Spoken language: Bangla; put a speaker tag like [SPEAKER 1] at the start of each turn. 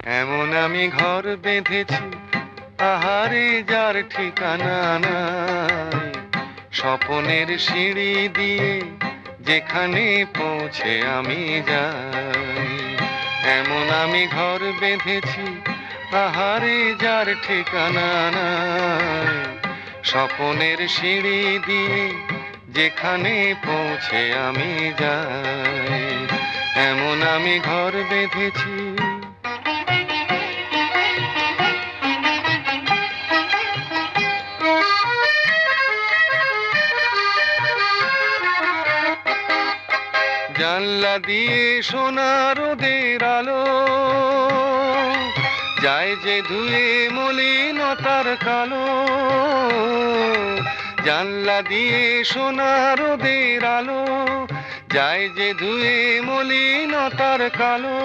[SPEAKER 1] এমন আমি ঘর বেঁধেছি, আহারে যার ঠিকানা নাই। স্বপনের সিঁড়ি দিয়ে যেখানে পৌঁছে আমি যাই। এমন আমি ঘর বেঁধেছি, আহারে যার ঠিকানা নাই। স্বপনের সিঁড়ি দিয়ে যেখানে পৌঁছে আমি যাই। এমন আমি ঘর বেঁধেছি। জানলা দিয়ে সোনা রোদের আলো যায় যে ধুয়ে মলিনতার কালো। জানলা দিয়ে সোনা রোদের আলো যায় যে ধুয়ে মলিনতার কালো।